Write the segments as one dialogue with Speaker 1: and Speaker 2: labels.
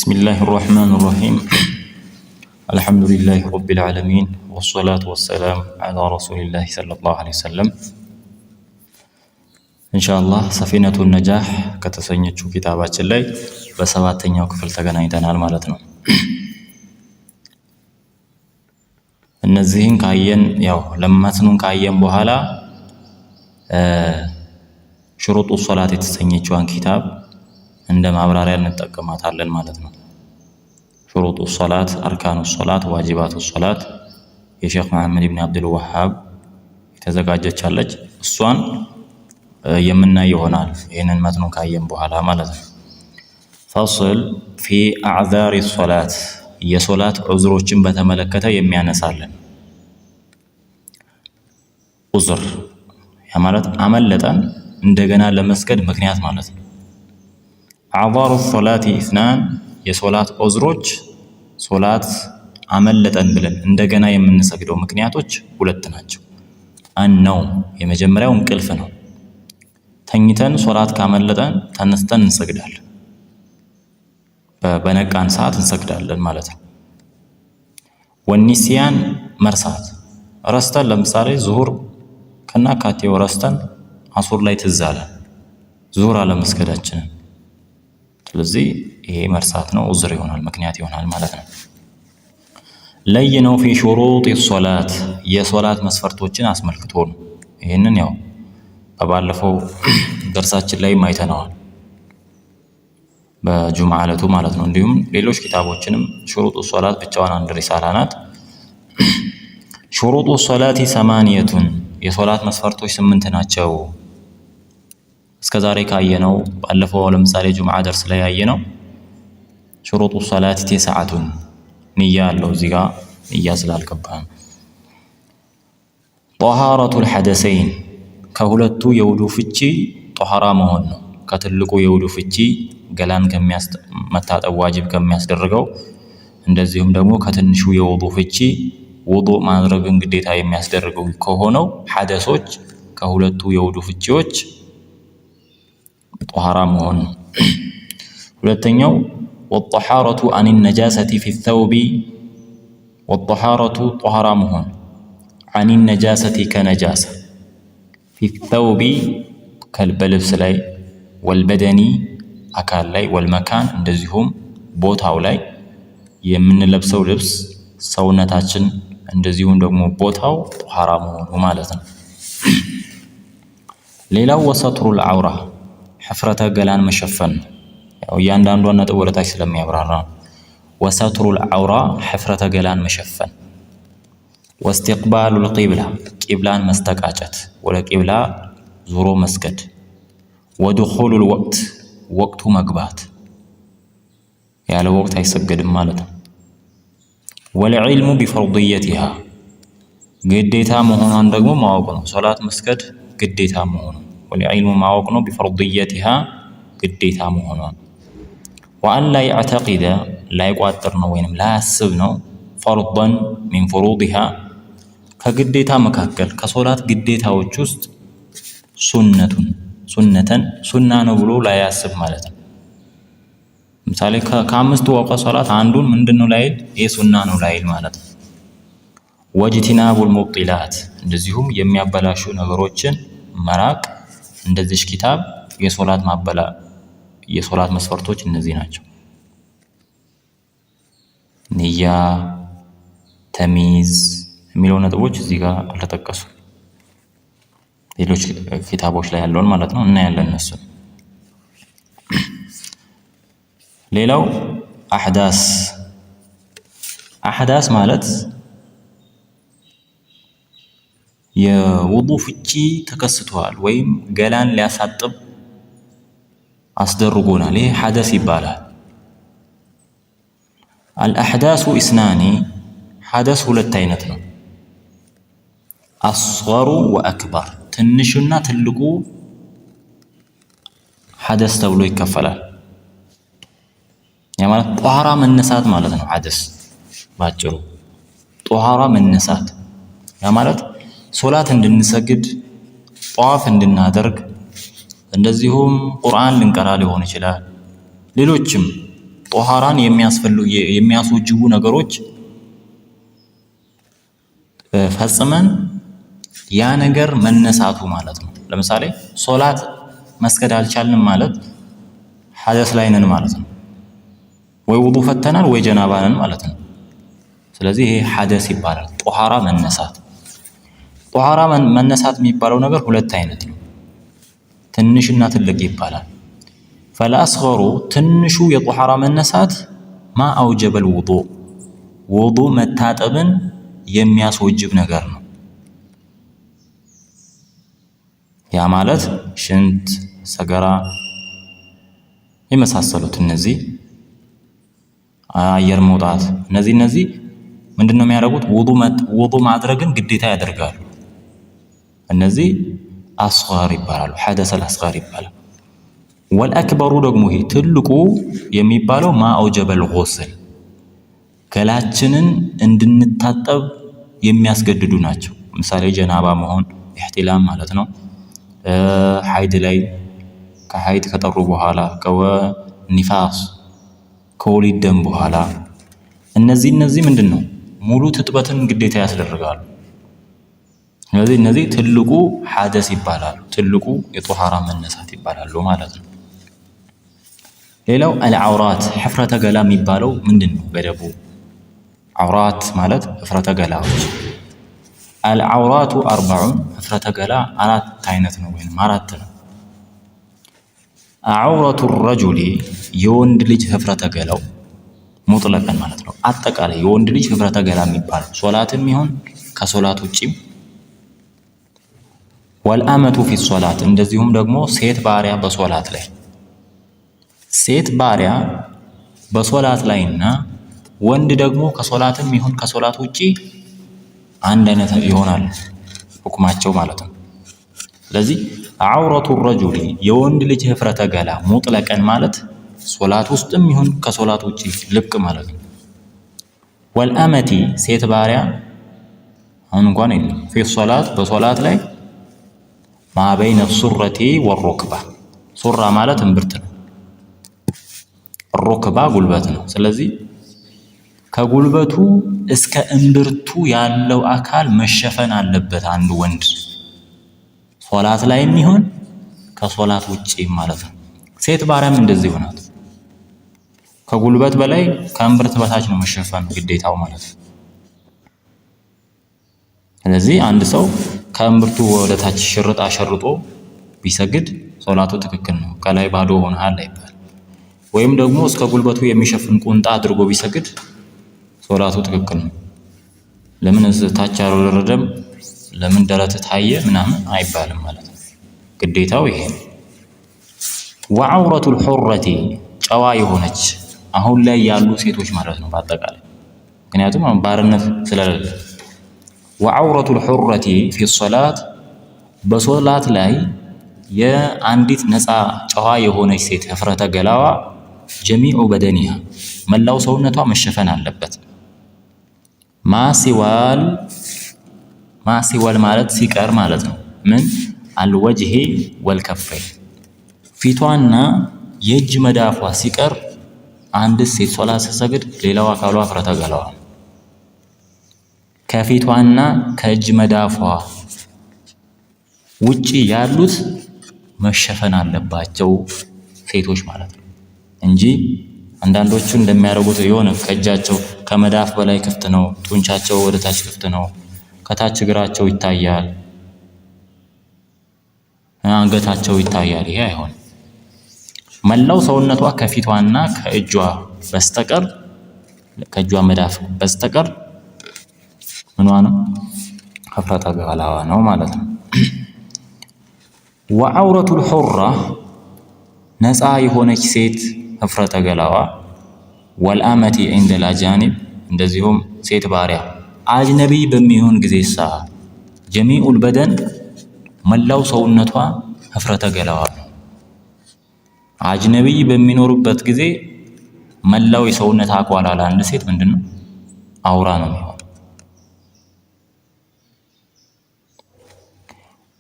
Speaker 1: بسم الله الرحمن الرحيم الحمد لله رب العالمين والصلاة والسلام على رسول الله صلى الله عليه وسلم إن شاء الله سفينة النجاح ከተሰኘችው ኪታባችን ላይ በሰባተኛው ክፍል ተገናኝተናል ማለት ነው። እነዚህን ካየን ያው ለማትኑን ካየን በኋላ ሽሩጡ ሶላት የተሰኘችውን ኪታብ እንደ ማብራሪያ እንጠቀማታለን ማለት ነው። ሽሩጡ ሶላት፣ አርካኑ ሶላት፣ ዋጅባቱ ሶላት የሼክ መሐመድ ኢብኑ አብዱል ወሃብ የተዘጋጀቻለች እሷን የምናይ ይሆናል ይሄንን መትኑን ካየን በኋላ ማለት ነው። ፈስል ፊ አዕዛሪ ሶላት የሶላት ዑዝሮችን በተመለከተ የሚያነሳልን ዑዝር ያ ማለት አመለጠን እንደገና ለመስገድ ምክንያት ማለት ነው። አዕዛሩ ሶላት ኢስናን የሶላት ዑዝሮች ሶላት አመለጠን ብለን እንደገና የምንሰግደው ምክንያቶች ሁለት ናቸው። አንነው የመጀመሪያው እንቅልፍ ነው። ተኝተን ሶላት ካመለጠን ተነስተን እንሰግዳለን። በነቃን ሰዓት እንሰግዳለን ማለት ነው። ወኒሲያን መርሳት ረስተን ለምሳሌ ዙሁር ከናካቴው ረስተን አሱር ላይ ትዝ አለን ዙሁር አለመስገዳችንን፣ ስለዚህ ይሄ መርሳት ነው፣ ዑዝር ይሆናል፣ ምክንያት ይሆናል ማለት ነው። ለየነው ፊ ሹሩጥ ሶላት የሶላት መስፈርቶችን አስመልክቶ ነው። ይሄንን ያው በባለፈው ደርሳችን ላይ አይተነዋል በጁምዓ ዕለቱ ማለት ነው። እንዲሁም ሌሎች ኪታቦችንም ሹሩጡ ሶላት ብቻዋን አንድ ሪሳላ ናት። ሹሩጡ ሶላቲ ሰማንየቱን የሶላት መስፈርቶች 8 ናቸው። እስከዛሬ ካየነው ባለፈው ለምሳሌ ጁምዓ ደርስ ላይ ያየነው ሹሩጡ ሶላት 9 ንያ አለው እዚህ ጋር ንያ ስላልገባን። ጧሃረቱል ሐደሰይን ከሁለቱ የውዱ ፍቺ ጧሃራ መሆን ነው። ከትልቁ የውዱ ፍቺ ገላን መታጠብ ዋጅብ ከሚያስደርገው እንደዚሁም ደግሞ ከትንሹ የውዱ ፍቺ ውዱእ ማድረግን ግዴታ የሚያስደርገው ከሆነው ሐደሶች ከሁለቱ የውዱ ፍቺዎች ጧሃራ መሆን ነው። ሁለተኛው ወጧሃረቱ አን ነጃሰቲ ፊ ተውቢ ወጧሃረቱ ጧሃራ መሆን አን ነጃሰቲ ከነጃሳ ፊ ተውቢ በልብስ ላይ ወልበደኒ አካል ላይ ወልመካን እንደዚሁም ቦታው ላይ የምንለብሰው ልብስ ሰውነታችን እንደዚሁም ደግሞ ቦታው ጧሃራ መሆኑ ማለት ነው። ሌላው ወሰትሩል አውራ ሕፍረተ ገላን መሸፈን ነው። ያው እያንዳንዷን ነጥብ ወደታች ስለሚያብራራ ወሰትሩል አውራ ሕፍረተ ገላን መሸፈን። ወስቲቅባሉል ቂብላ ቂብላን መስተቃጨት ወደ ቂብላ ዙሮ መስገድ። ወዱኹሉል ወቅት ወቅቱ መግባት ያለ ወቅት አይሰገድም ማለት ነው። ወልዕልሙ ቢፈርድየቲሃ ግዴታ መሆኗን ደግሞ ማወቅ ነው። ሶላት መስገድ ግዴታ መሆኑ ወልዕልሙ ማወቅ ነው። ቢፈርድየቲሃ ግዴታ መሆኗን ወአን ላ ያዕተቂደ ላይቋጥር ነው ወይንም ላያስብ ነው። ፈርደን ሚን ፍሩድሃ ከግዴታ መካከል ከሶላት ግዴታዎች ውስጥ ሱነተን ሱና ነው ብሎ ላያስብ ማለት ነው። ምሳሌ ከአምስቱ ወቅት ሶላት አንዱን ምንድነው ላይል ይሄ ሱና ነው ላይል ማለት ነው። ወጅቲናቡል ሙብጢላት እንደዚሁም የሚያበላሹ ነገሮችን መራቅ። እንደዚህ ኪታብ የሶላት መስፈርቶች እነዚህ ናቸው። ንያ፣ ተሚዝ የሚለው ነጥቦች እዚህ ጋር አልተጠቀሱ ሌሎች ኪታቦች ላይ ያለውን ማለት ነው እናያለን እነሱ። ሌላው አሕዳስ ማለት የውዱእ ፍቺ ተከስቷል ወይም ገላን ሊያሳጥብ አስደርጎናል። ይሄ ሐደስ ይባላል። አልአሕዳሱ ኢስናኒ ሐደስ ሁለት አይነት ነው። አስገሩ ወአክበር ትንሹና ትልቁ ሐደስ ተብሎ ይከፈላል። ያ ማለት ጧሃራ መነሳት ማለት ነው። ሐደስ ባጭሩ ጧሃራ መነሳት ያ ማለት ሶላት እንድንሰግድ ጧፍ እንድናደርግ እንደዚሁም ቁርአን ልንቀራ ሊሆን ይችላል ሌሎችም ጦሃራን የሚያስወጅቡ ነገሮች ፈጽመን ያ ነገር መነሳቱ ማለት ነው። ለምሳሌ ሶላት መስገድ አልቻልንም ማለት ሐደስ ላይ ነን ማለት ነው። ወይ ውዱእ ፈተናል ወይ ጀናባ ነን ማለት ነው። ስለዚህ ይሄ ሐደስ ይባላል። ጦሃራ መነሳት። ጦሃራ መነሳት የሚባለው ነገር ሁለት አይነት ነው። ትንሽና ትልቅ ይባላል። ፈልአስገሩ ትንሹ የጦሃራ መነሳት ማ አውጀበል ውዱእ መታጠብን የሚያስወጅብ ነገር ነው። ያ ማለት ሽንት፣ ሰገራ የመሳሰሉት እነዚህ አየር መውጣት እነዚህ ምንድነው የሚያደርጉት? ውዱእ ማድረግን ግዴታ ያደርጋሉ። እነዚህ አስጋር ይባላሉ። ሐደሰል አስጋር ይባላል። ወልአክበሩ ደግሞ ይሄ ትልቁ የሚባለው ማ አውጀበል ጉስል ገላችንን እንድንታጠብ የሚያስገድዱ ናቸው። ምሳሌ ጀናባ መሆን ኢህቲላም ማለት ነው። ሐይድ ላይ ከሐይድ ከጠሩ በኋላ ከኒፋስ ከወሊድ ደም በኋላ እነዚህ ምንድነው ሙሉ ትጥበትን ግዴታ ያስደርጋሉ። ስለዚህ እነዚህ ትልቁ ሐደስ ይባላሉ። ትልቁ የጦሃራ መነሳት ይባላሉ ማለት ነው። ሌላው አልዐውራት ሕፍረተ ገላ የሚባለው ምንድነው? ገደቡ ዐውራት ማለት ሕፍረተ ገላዎች። አልዐውራቱ አርበዑን ሕፍረተ ገላ አራት አይነት ነው ወይም አራት ነው። ዐውረቱ ረጁሊ የወንድ ልጅ ሕፍረተ ገላው ሙጥለቀን ማለት ነው። አጠቃላይ የወንድ ልጅ ሕፍረተ ገላ የሚባለው ሶላትም ይሁን ከሶላት ውጪም። ወልአመቱ ፊ ሶላት እንደዚሁም ደግሞ ሴት ባሪያ በሶላት ላይ ሴት ባሪያ በሶላት ላይና ወንድ ደግሞ ከሶላትም ይሁን ከሶላት ውጪ አንድ አይነት ይሆናል ሁክማቸው ማለት ነው። ስለዚህ ዐውረቱ ረጁሊ የወንድ ልጅ ሕፍረተ ገላ ሙጥለቀን ማለት ሶላት ውስጥም ይሁን ከሶላት ውጪ ልቅ ማለት ነው። ወልአመቲ ሴት ባሪያ አሁን እንኳን የለም ፊ ሶላት በሶላት ላይ ማበይነ ሱረቲ ወሩክባ ሱራ ማለት እምብርት ነው። ሩክባ ጉልበት ነው። ስለዚህ ከጉልበቱ እስከ እምብርቱ ያለው አካል መሸፈን አለበት አንድ ወንድ ሶላት ላይም ይሁን ከሶላት ውጪ ማለት ነው። ሴት ባሪያም እንደዚህ ይሆናል። ከጉልበት በላይ ከእምብርት በታች ነው መሸፈን ግዴታው ማለት ነው። ስለዚህ አንድ ሰው ከእምብርቱ ወደ ታች ሽርጥ አሸርጦ ቢሰግድ ሶላቱ ትክክል ነው። ከላይ ባዶ ሆነሃል አይባል። ወይም ደግሞ እስከ ጉልበቱ የሚሸፍን ቁንጣ አድርጎ ቢሰግድ ሶላቱ ትክክል ነው። ለምን ታች አልወረደም፣ ለምን ደረት ታየ ምናምን አይባልም ማለት ነው። ግዴታው ይሄ ነው። ወዐውረቱል ሑረቲ ጨዋ የሆነች አሁን ላይ ያሉ ሴቶች ማለት ነው በአጠቃላይ ምክንያቱም አሁን ባርነት ስለሌለ። ወዐውረቱል ሑረቲ ፊ ሶላት በሶላት ላይ የአንዲት ነፃ ጨዋ የሆነች ሴት ሕፍረተ ገላዋ ጀሚዑ በደኒሃ መላው ሰውነቷ መሸፈን አለበት። ማሲዋል ማለት ሲቀር ማለት ነው። ምን አልወጅሂ ወልከፈይ ፊቷና የእጅ መዳፏ ሲቀር አንድ ሴት ሶላት ስትሰግድ ሌላው አካሏ ሕፍረተ ገላዋ ከፊቷና ከእጅ መዳፏ ውጪ ያሉት መሸፈን አለባቸው ሴቶች ማለት ነው እንጂ አንዳንዶቹ እንደሚያደርጉት የሆነ ከእጃቸው ከመዳፍ በላይ ክፍት ነው፣ ጡንቻቸው ወደ ታች ክፍት ነው፣ ከታች እግራቸው ይታያል፣ አንገታቸው ይታያል። ይሄ አይሆን። መላው ሰውነቷ ከፊቷና ከእጇ በስተቀር ከእጇ መዳፍ በስተቀር ምኗ ነው? ሕፍረተ ገላዋ ነው ማለት ነው። ወዐውረቱል ሑራ ነፃ የሆነች ሴት ሕፍረተ ገላዋ ወልአመቲ ዒንደል አጃኒብ እንደዚሁም ሴት ባሪያ አጅነቢ በሚሆን ጊዜሳ ጀሚዑል በደን መላው ሰውነቷ ሕፍረተ ገላዋ ነው። አጅነቢይ በሚኖርበት ጊዜ መላው የሰውነት አቋላ ለአንድ ሴት ምንድነው? አውራ ነው የሚሆነው።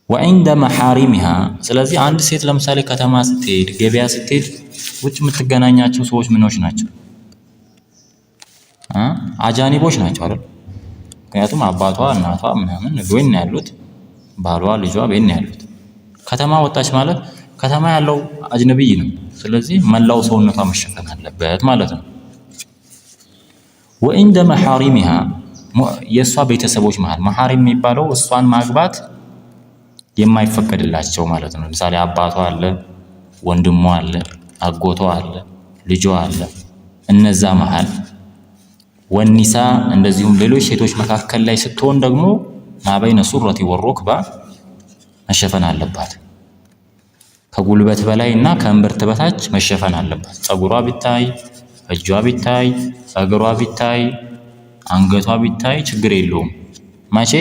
Speaker 1: ወዒንደ መሐሪሚሃ ስለዚህ አንድ ሴት ለምሳሌ ከተማ ስትሄድ ገበያ ስትሄድ ውጭ የምትገናኛቸው ሰዎች ምኖች ናቸው? አጃኒቦች ናቸው አይደል? ምክንያቱም አባቷ እናቷ ምናምን ቤት ነው ያሉት፣ ባሏ ልጇ ቤት ነው ያሉት። ከተማ ወጣች ማለት ከተማ ያለው አጅነቢይ ነው። ስለዚህ መላው ሰውነቷ መሸፈን አለበት ማለት ነው። ወኢንደ መሐሪሚሃ የእሷ ቤተሰቦች መሃል መሐሪም የሚባለው እሷን ማግባት የማይፈቀድላቸው ማለት ነው። ለምሳሌ አባቷ አለ፣ ወንድሟ አለ፣ አጎቷ አለ፣ ልጇ አለ። እነዛ መሃል ወኒሳ እንደዚሁም ሌሎች ሴቶች መካከል ላይ ስትሆን ደግሞ ማበይነ ሱረቲ ወሩክባ መሸፈን አለባት። ከጉልበት በላይ እና ከእምብርት በታች መሸፈን አለባት። ፀጉሯ ቢታይ፣ እጇ ቢታይ፣ እግሯ ቢታይ፣ አንገቷ ቢታይ ችግር የለውም። መቼ?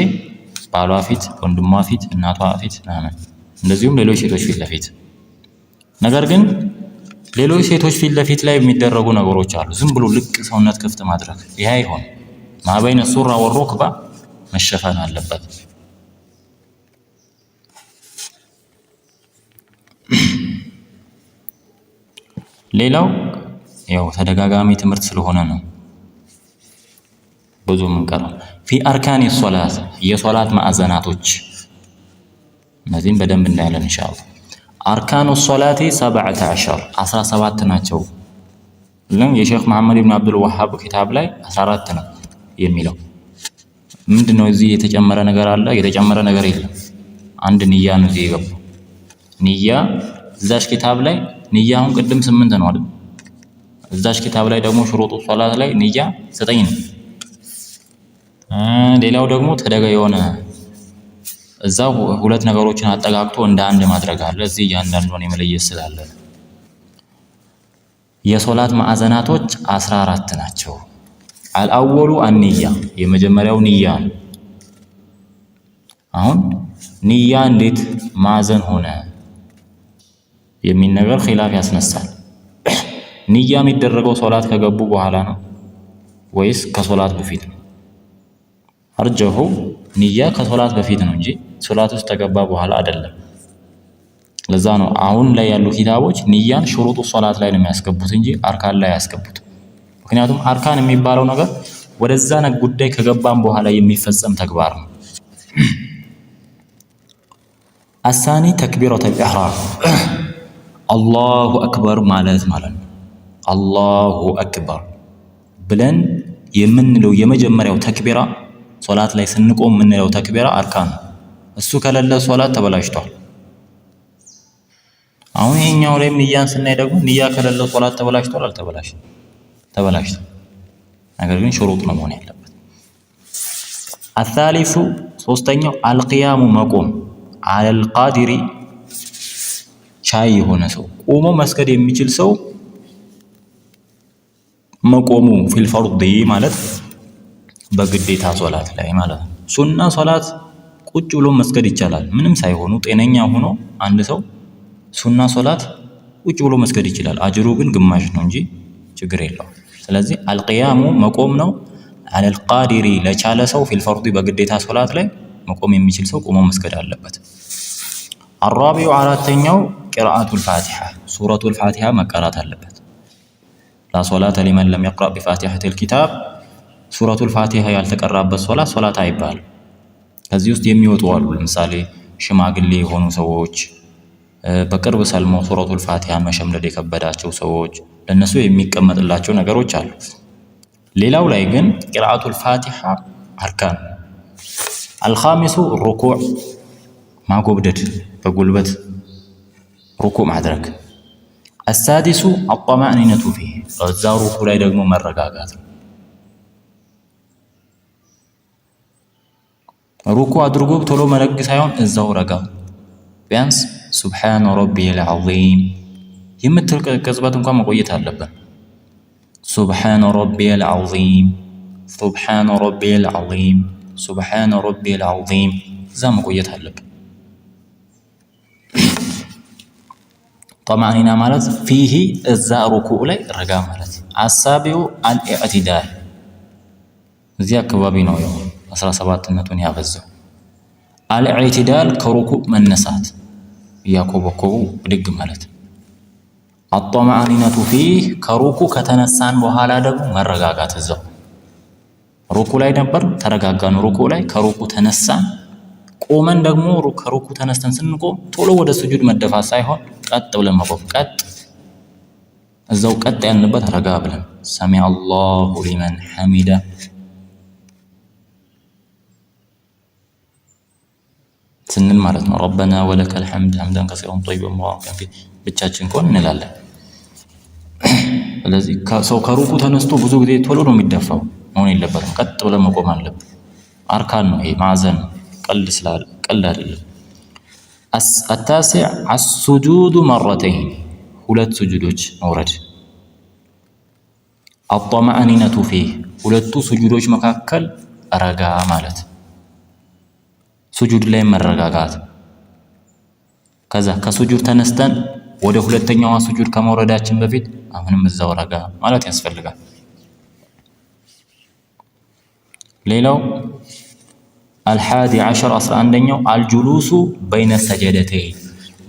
Speaker 1: ባሏ ፊት፣ ወንድሟ ፊት፣ እናቷ ፊት ምናምን እንደዚሁም ሌሎች ሴቶች ፊት ለፊት። ነገር ግን ሌሎች ሴቶች ፊት ለፊት ላይ የሚደረጉ ነገሮች አሉ። ዝም ብሎ ልቅ ሰውነት ክፍት ማድረግ ይሄ አይሆን። ማበይነ ሱራ ወሩክባ መሸፈን አለበት። ሌላው ያው ተደጋጋሚ ትምህርት ስለሆነ ነው ብዙ ምንቀረው። ፊ አርካን ሶላት የሶላት ማዕዘናቶች እነዚህም በደንብ እናያለን ኢንሻአላህ። አርካኑ ሶላቲ 17 ናቸው። የሼክ መሐመድ ኢብኑ አብዱል ወሃብ ኪታብ ላይ 14 ነው የሚለው። ምንድነው እዚህ የተጨመረ ነገር አለ? የተጨመረ ነገር የለም። አንድ ንያ ነው እዚህ የገባው። ንያ እዛሽ ኪታብ ላይ ንያውን ቅድም 8 ነው አይደል? እዛሽ ኪታብ ላይ ደግሞ ሽሩጡ ሶላት ላይ ንያ 9 ነው። ሌላው ደግሞ ተደጋ የሆነ እዛው ሁለት ነገሮችን አጠጋግቶ እንደ አንድ ማድረግ አለ። እዚህ እያንዳንዱን የመለየት ስላለ የሶላት ማዕዘናቶች 14 ናቸው። አልአወሉ አንያ የመጀመሪያው ንያ ነው። አሁን ንያ እንዴት ማዕዘን ሆነ የሚል ነገር ኺላፍ ያስነሳል። ንያ የሚደረገው ሶላት ከገቡ በኋላ ነው ወይስ ከሶላት በፊት ነው? አርጀሁ ንያ ከሶላት በፊት ነው እንጂ ሶላት ውስጥ ተገባ በኋላ አይደለም። ለዛ ነው አሁን ላይ ያሉ ኪታቦች ንያን ሽሩጡ ሶላት ላይ ነው የሚያስገቡት እንጂ አርካን ላይ አያስገቡት። ምክንያቱም አርካን የሚባለው ነገር ወደዛ ጉዳይ ከገባን በኋላ የሚፈጸም ተግባር ነው። አሳኒ ተክቢረቱል ኢህራም አላሁ አክበር ማለት ነው። አላሁ አክበር ብለን የምንለው የመጀመሪያው ተክቢራ ሶላት ላይ ስንቆም የምንለው ተክቢራ አርካን ነው። እሱ ከሌለ ሶላት ተበላሽቷል። አሁን ይሄኛው ላይ ንያን ስናይ ደግሞ ንያ ከሌለ ሶላት ተበላሽቷል አልተበላሽም? ተበላሽቷል። ነገር ግን ሽሩጥ ነው መሆን ያለበት። አሳሊሱ ሶስተኛው አልቂያሙ መቆም አለል ቃዲሪ ቻይ የሆነ ሰው ቆሞ መስገድ የሚችል ሰው መቆሙ ፊል ፈርድ ማለት በግዴታ ሶላት ላይ ማለት ነው። ሱና ሶላት ቁጭ ብሎ መስገድ ይቻላል። ምንም ሳይሆኑ ጤነኛ ሆኖ አንድ ሰው ሱና ሶላት ቁጭ ብሎ መስገድ ይችላል። አጅሩ ግን ግማሽ ነው እንጂ ችግር የለውም። ስለዚህ አልቂያሙ መቆም ነው። አለል ቃዲሪ ለቻለ ሰው ፊል ፈርድ በግዴታ ሶላት ላይ መቆም የሚችል ሰው ቆሞ መስገድ አለበት። አራቢው አራተኛው ቂራአቱል ፋቲሃ ሱረቱል ፋቲሃ መቀራት አለበት። ላ ሶላተ ሊመን ለም የቅረእ ቢፋቲሐቲል ኪታብ ሱረቱል ፋቲሃ ያልተቀራበት ሶላት አይባልም። ከዚህ ውስጥ የሚወጡ አሉ። ለምሳሌ ሽማግሌ የሆኑ ሰዎች፣ በቅርብ ሰልመው ሱረቱል ፋቲሃ መሸምደድ የከበዳቸው ሰዎች ለነሱ የሚቀመጥላቸው ነገሮች አሉ። ሌላው ላይ ግን ቂራአቱል ፋቲሃ አርካን። አልኻሚሱ ሩኩዕ ማጎብደድ በጉልበት ሩኩዕ ማድረግ። አሳዲሱ አጠማእኒነቱ ፊህ እዛ ሩኩዕ ላይ ደግሞ መረጋጋት ነው። ሩኩዕ አድርጎ ቶሎ መለግ ሳይሆን እዛው ረጋ ቢያንስ ሱብሓነ ረቢየል ዐዚም የምትል ቅጽበት እንኳን መቆየት አለብን። ሱብሓነ ረቢየል ዐዚም፣ ሱብሓነ ረቢየል ዐዚም፣ ሱብሓነ ረቢየል ዐዚም እዛ መቆየት አለብን። ጠማኒና ማለት ፊሂ እዛ ሩኩዕ ላይ ረጋ ማለት። አሳቢው አልኢዕቲዳል እዚህ አካባቢ ነው 17ነቱን ያበዛው። አልኢዕቲዳል ከሩኩዕ መነሳት እያኮበኮቡ ብድግ ማለት። አጠማኒነቱ ፊህ ከሩኩዕ ከተነሳን በኋላ ደግሞ መረጋጋት እዛው ሩኩ ላይ ነበር፣ ተረጋጋን ሩኩ ላይ። ከሩኩ ተነሳን፣ ቆመን ደግሞ ከሩኩ ተነስተን ስንቆም ቶሎ ወደ ስጁድ መደፋት ሳይሆን ቀጥ ብለን መቆም። ቀጥ እዛው ቀጥ ያልንበት ረጋ ብለን ሰሚዐ አላሁ ሊመን ሐሚደ ስንል ማለት ነው። ረበና ወለከል ሐምድ ሐምደን ከሲረን ጠይበን ሙባረከን ፊህ ብቻችን ከሆነ እንላለን። ስለዚህ ሰው ከሩኩ ተነስቶ ብዙ ጊዜ ቶሎ ነው የሚደፋው፣ መሆን የለበትም። ቀጥ ብለን መቆም አለብን። አርካን ነው ይሄ፣ ማዕዘን ቀልድ አይደለም። አታሲዕ አስሱጁዱ መረተይን ሁለት ስጁዶች መውረድ። አጠማእኒነቱ ፊህ ሁለቱ ስጁዶች መካከል ረጋ ማለት፣ ስጁድ ላይ መረጋጋት። ከዛ ከስጁድ ተነስተን ወደ ሁለተኛዋ ስጁድ ከመውረዳችን በፊት አሁንም እዛው ረጋ ማለት ያስፈልጋል። ሌላው አልሓዲ ዐሸር 11ኛው አልጁሉሱ በይነ ሰጀደተይን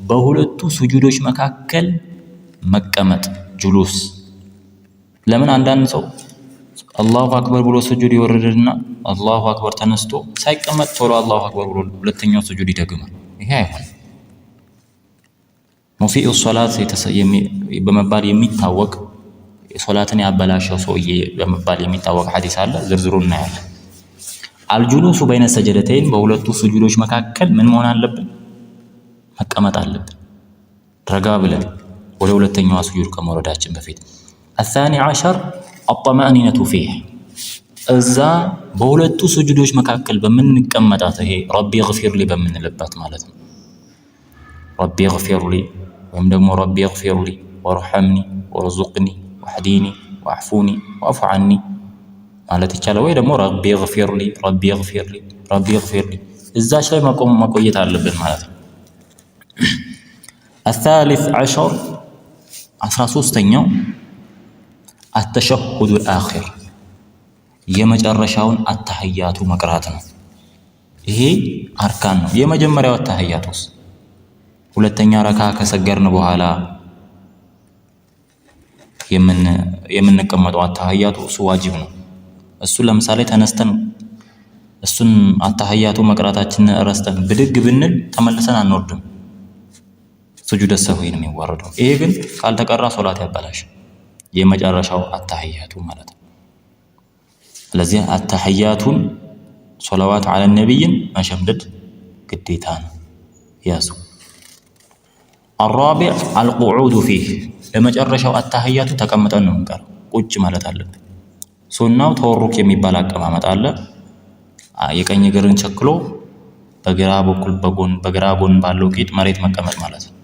Speaker 1: በሁለቱ ስጁዶች መካከል መቀመጥ። ጁሉስ ለምን አንዳንድ ሰው አላሁ አክበር ብሎ ስጁድ ይወርድና አላሁ አክበር ተነስቶ ሳይቀመጥ ቶሎ አላሁ አክበር ብሎ ሁለተኛው ስጁድ ይደግማል። ይሄ አይሆንም። ሙሲኡ ሶላት በመባል የሚታወቅ ሶላትን ያበላሸው ሰውዬ በመባል የሚታወቅ ሐዲስ አለ። ዝርዝሩ እናያለን። አልጁሉሱ በይነ ሰጀደተይን በሁለቱ ስጁዶች መካከል ምን መሆን አለብን? መቀመጥ አለብን፣ ረጋ ብለን ወደ ሁለተኛዋ ስጁድ ከመውረዳችን በፊት። አሳኒ ዐሸር አጠማእኒነቱ ፊህ እዛ በሁለቱ ስጁዶች መካከል በምንቀመጣት ይሄ ረቢ ግፊርሊ በምንልበት ማለት ነው። ረቢ ግፊርሊ ወይም ደግሞ ረቢ ግፊርሊ ወርሐምኒ ወርዙቅኒ ወህዲኒ ወአዕፉኒ ወአዕፉ ዐኒ ማለት ይቻላል። ወይ ደግሞ ረቢ ግፊርሊ ረቢ ግፊርሊ ረቢ ግፊርሊ እዛች ላይ መቆየት አለብን ማለት ነው። الثالث عشر 13ኛው التشهد الآخر የመጨረሻውን አተህያቱ መቅራት ነው። ይሄ አርካን ነው። የመጀመሪያው አተህያቱስ ሁለተኛ ረካ ከሰገርን በኋላ የምንቀመጠው አተህያቱ እሱ ዋጅብ ነው። እሱ ለምሳሌ ተነስተን እሱን አተህያቱ መቅራታችንን ረስተን ብድግ ብንል ተመልሰን አንወርድም፣ ስጁደ ሰህዊ ነው የሚዋረደው። ይሄ ግን ካልተቀራ ሶላት ያበላሽ የመጨረሻው አተህያቱ ማለት ነው። ስለዚህ አተህያቱን ሶላዋት ዐለ ነቢይን መሸምደድ ግዴታ ነው። ያዙ። الرابع القعود فيه ለመጨረሻው አተህያቱ ተቀምጠን ነው እንቀር፣ ቁጭ ማለት አለብን። ሱናው ተወሩክ የሚባል አቀማመጥ አለ። የቀኝ እግርን ቸክሎ በግራ ጎን ባለው ቂጥ መሬት መቀመጥ ማለት ነው።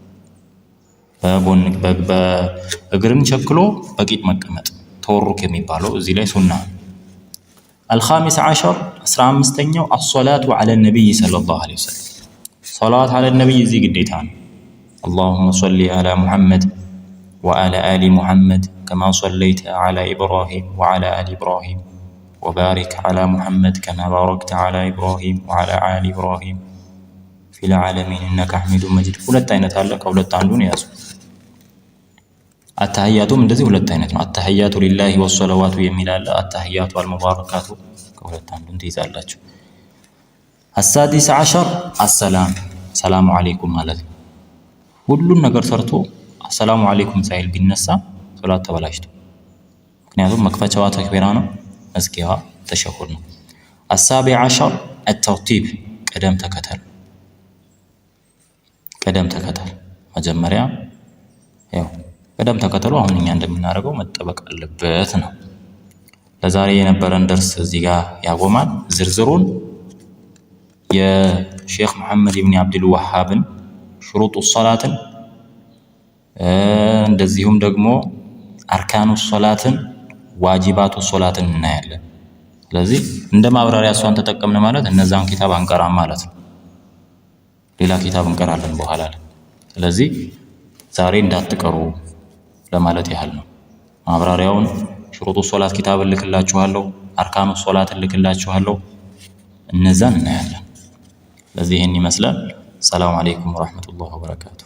Speaker 1: በእግርን ቸክሎ በቂጥ መቀመጥ ተወሩክ የሚባለው እዚህ ላይ ሱና። الخامس عشر 15ኛው الصلاة على النبي صلى الله عليه وسلم صلاة على النبي እዚህ ግዴታ ነው። اللهم صل على محمد وعلى آل محمد كما صليت على إبراهيم وعلى آل إبراهيم وبارك على محمد كما باركت على إبراهيم وعلى آل إبراهيم في العالمين إنك حميد مجيد ሁለት አይነት አለ። ከሁለት አንዱን ያዙ። አተህያቱም እንደዚህ ሁለት አይነት ነው። አተህያቱ ሊላሂ ወሰለዋቱ የሚል አለ። አተህያቱ አልሙባረካቱ ከሁለት አንዱን ትይዛላችሁ። السادس عشر السلام ሰላሙ አለይኩም ማለት ነው። ሁሉን ነገር ሰርቶ አሰላሙ አለይኩም ሳይል ቢነሳ ሶላት ተበላሽቶ። ምክንያቱም መክፈቻዋ ተክቢራ ነው፣ መዝጊያዋ ተሸሁድ ነው። السابع عشر الترتيب ቅደም ተከተል መጀመሪያ ያው ቅደም ተከተሉ አሁን እኛ እንደምናደርገው መጠበቅ አለበት ነው። ለዛሬ የነበረን ደርስ እዚህ ጋር ያቆማል። ዝርዝሩን የሼክ መሐመድ ኢብኑ አብዱል ወሃብን ሽሩጡ ሶላትን እንደዚሁም ደግሞ አርካኑ ሶላትን ዋጂባቱ ሶላትን እናያለን። ስለዚህ እንደ ማብራሪያ እሷን ተጠቀምን ማለት እነዛን ኪታብ አንቀራም ማለት ነው። ሌላ ኪታብ እንቀራለን በኋላ ላይ። ስለዚህ ዛሬ እንዳትቀሩ ለማለት ያህል ነው። ማብራሪያውን ሽሩጡ ሶላት ኪታብ ልክላችኋለሁ፣ አርካኑ ሶላት ልክላችኋለሁ። እነዛን እናያለን። ስለዚህ ይሄን ይመስላል። ሰላም አለይኩም ወራህመቱላሂ ወበረካቱ።